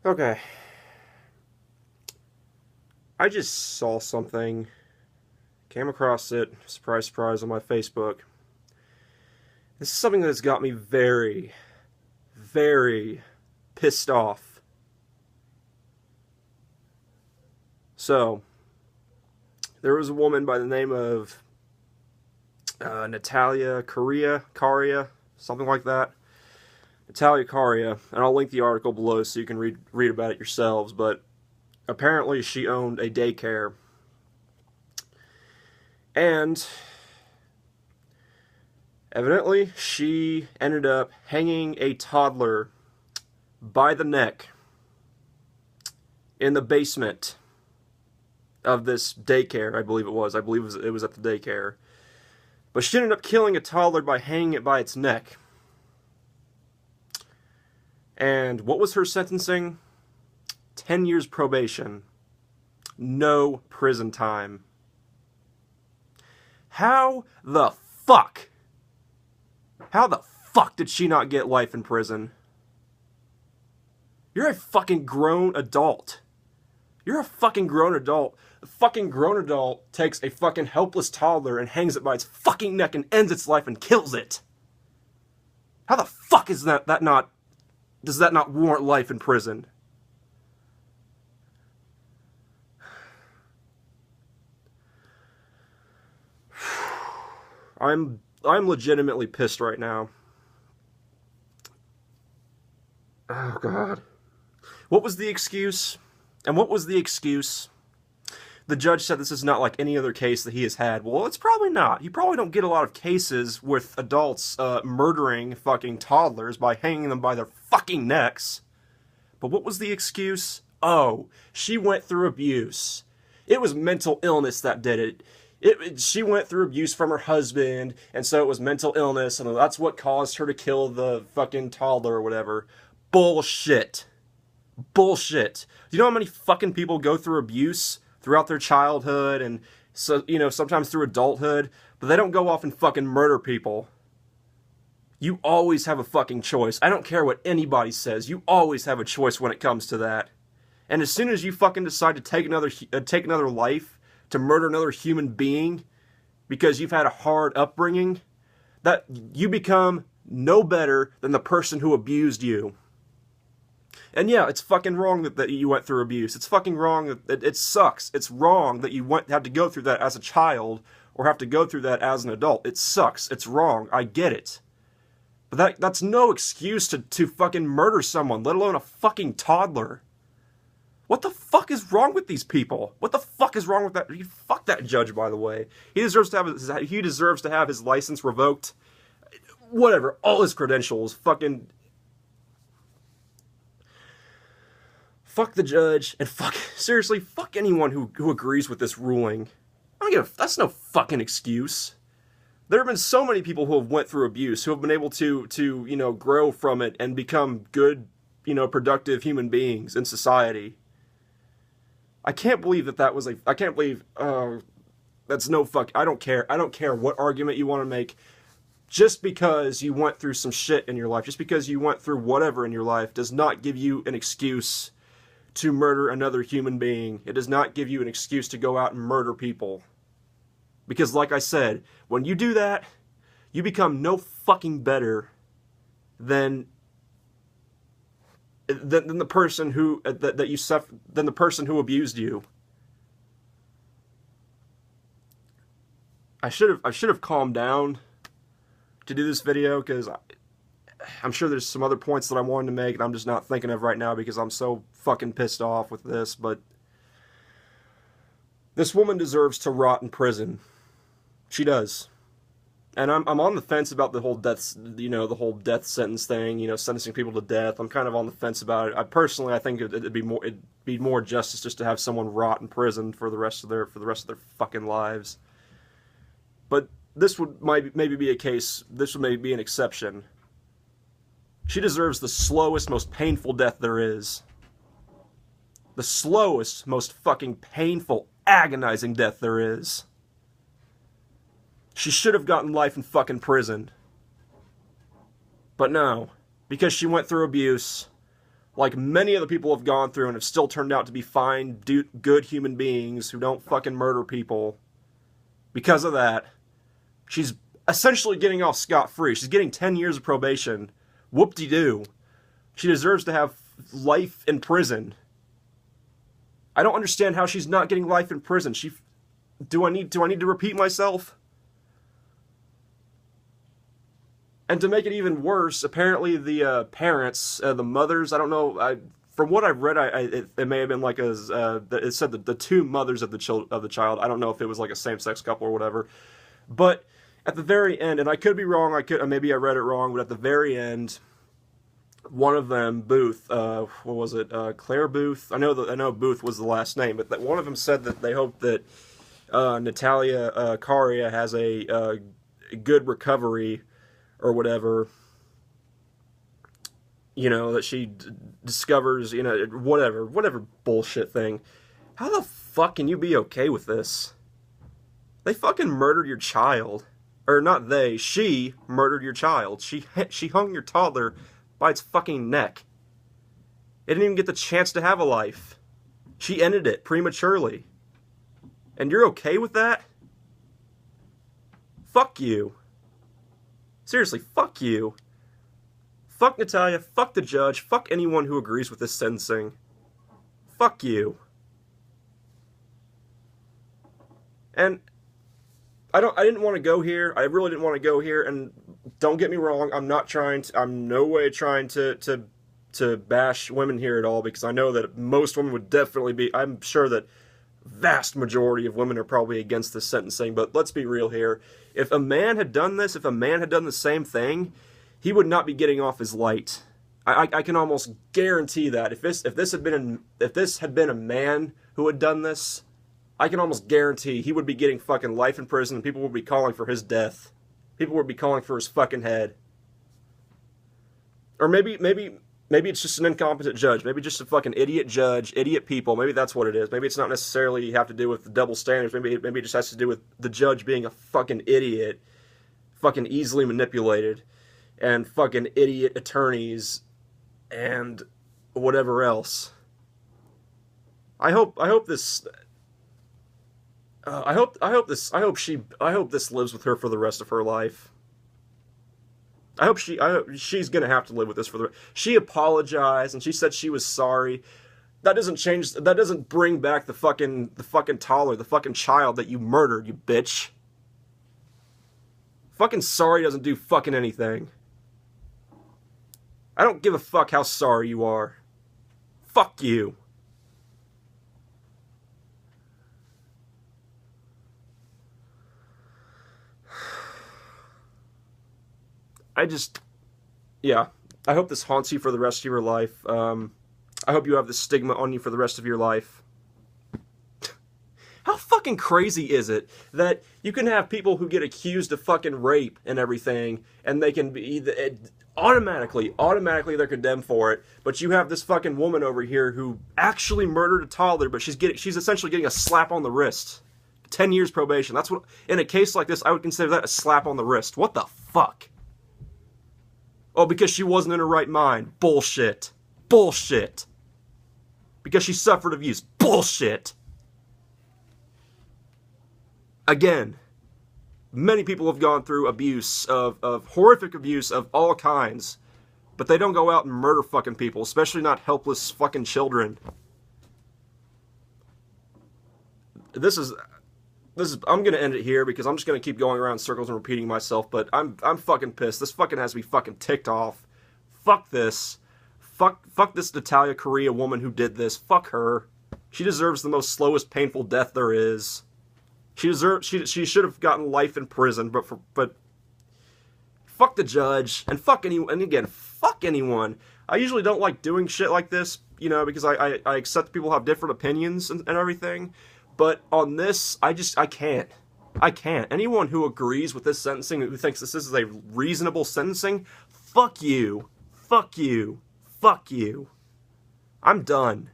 Okay. I just saw something, came across it, surprise, surprise, on my Facebook. This is something that's got me very, very pissed off. So, there was a woman by the name of Nataliia Karia, something like that. Nataliia Karia, and I'll link the article below so you can read about it yourselves, but apparently she owned a daycare. And evidently she ended up hanging a toddler by the neck in the basement of this daycare, I believe it was. I believe it was at the daycare. But she ended up killing a toddler by hanging it by its neck. And what was her sentencing? 10 years probation. No prison time. How the fuck? How the fuck did she not get life in prison? You're a fucking grown adult. You're a fucking grown adult. The fucking grown adult takes a fucking helpless toddler and hangs it by its fucking neck and ends its life and kills it. How the fuck is that not... Does that not warrant life in prison? I'm legitimately pissed right now. Oh, God. What was the excuse? And what was the excuse? The judge said this is not like any other case that he has had. Well, it's probably not. You probably don't get a lot of cases with adults murdering fucking toddlers by hanging them by their fucking necks. But what was the excuse? Oh, she went through abuse. It was mental illness that did it. She went through abuse from her husband, and so it was mental illness, and that's what caused her to kill the fucking toddler or whatever. Bullshit. Bullshit. Do you know how many fucking people go through abuse throughout their childhood and, so sometimes through adulthood, but they don't go off and fucking murder people? You always have a fucking choice. I don't care what anybody says. You always have a choice when it comes to that. And as soon as you fucking decide to take another life, to murder another human being because you've had a hard upbringing, that you become no better than the person who abused you. And yeah, it's fucking wrong that you went through abuse. It's fucking wrong that it sucks. It's wrong that you have to go through that as a child or have to go through that as an adult. It sucks. It's wrong. I get it. But that's no excuse to fucking murder someone, let alone a fucking toddler. What the fuck is wrong with these people? What the fuck is wrong with that? Fuck that judge, by the way. He deserves to have his license revoked. Whatever. All his credentials. Fucking... Fuck the judge, and seriously, fuck anyone who agrees with this ruling. That's no fucking excuse. There have been so many people who have went through abuse, who have been able to grow from it and become good, productive human beings in society. I can't believe that was I can't believe, that's no fuck, I don't care what argument you want to make. Just because you went through some shit in your life, just because you went through whatever in your life, does not give you an excuse to murder another human being. It does not give you an excuse to go out and murder people. Because like I said, when you do that, you become no fucking better than the person who than the person who abused you. I should have calmed down to do this video, because I'm sure there's some other points that I wanted to make and I'm just not thinking of right now because I'm so fucking pissed off with this. But this woman deserves to rot in prison. She does. And I'm on the fence about the whole the whole death sentence thing, sentencing people to death. I'm kind of on the fence about it. I think it'd be more justice just to have someone rot in prison for the rest of their fucking lives. But this would maybe be a case. This would maybe be an exception. She deserves the slowest, most painful death there is. The slowest, most fucking painful, agonizing death there is. She should have gotten life in fucking prison. But no, because she went through abuse, like many other people have gone through and have still turned out to be fine, good human beings who don't fucking murder people. Because of that, she's essentially getting off scot-free. She's getting 10 years of probation. Whoop-de-doo. She deserves to have life in prison. I don't understand how she's not getting life in prison. Do I need to repeat myself? And to make it even worse, apparently the parents, the mothers, I don't know, from what I've read, it may have been like it said the two mothers of the child. I don't know if it was like a same-sex couple or whatever. But at the very end, and I could be wrong, maybe I read it wrong, but at the very end, one of them, Booth, what was it, Claire Booth? I know Booth was the last name, but that one of them said that they hope that Nataliia Karia has a good recovery or whatever, you know, that she discovers, you know, whatever bullshit thing. How the fuck can you be okay with this? They fucking murdered your child. Or not they, she murdered your child. She hung your toddler by its fucking neck. It didn't even get the chance to have a life. She ended it prematurely. And you're okay with that? Fuck you. Seriously, fuck you. Fuck Nataliia, fuck the judge, fuck anyone who agrees with this sentencing. Fuck you. And I didn't want to go here. I really didn't want to go here, and don't get me wrong, I'm no way trying to bash women here at all, because I know that most women would definitely be, I'm sure that vast majority of women are probably against this sentencing, but let's be real here. If a man had done this, if a man had done the same thing, he would not be getting off his light. I can almost guarantee that if this had been a man who had done this, I can almost guarantee he would be getting fucking life in prison, and people would be calling for his death. People would be calling for his fucking head. Or maybe it's just an incompetent judge. Maybe just a fucking idiot judge, idiot people. Maybe that's what it is. Maybe it's not necessarily have to do with the double standards. Maybe it just has to do with the judge being a fucking idiot, fucking easily manipulated, and fucking idiot attorneys, and whatever else. I hope this lives with her for the rest of her life. I hope she's gonna have to live with this for the. She apologized and she said she was sorry. That doesn't bring back the fucking toddler, the fucking child that you murdered, you bitch. Fucking sorry doesn't do fucking anything. I don't give a fuck how sorry you are. Fuck you. Yeah, I hope this haunts you for the rest of your life. I hope you have this stigma on you for the rest of your life. How fucking crazy is it that you can have people who get accused of fucking rape and everything, and they can be automatically they're condemned for it, but you have this fucking woman over here who actually murdered a toddler, but she's essentially getting a slap on the wrist. 10 years probation. That's what, in a case like this, I would consider that a slap on the wrist. What the fuck? Oh, because she wasn't in her right mind. Bullshit. Bullshit. Because she suffered abuse. Bullshit. Again, many people have gone through abuse, of horrific abuse of all kinds, but they don't go out and murder fucking people, especially not helpless fucking children. I'm gonna end it here because I'm just gonna keep going around in circles and repeating myself, but I'm fucking pissed. This fucking has me fucking ticked off. Fuck this. Fuck this Nataliia Karia woman who did this. Fuck her. She deserves the most slowest, painful death there is. She should have gotten life in prison, but fuck the judge, and fuck anyone, and again, fuck anyone. I usually don't like doing shit like this, you know, because I accept people have different opinions and everything. But on this, I can't. I can't. Anyone who agrees with this sentencing, who thinks this is a reasonable sentencing, fuck you. Fuck you. Fuck you. I'm done.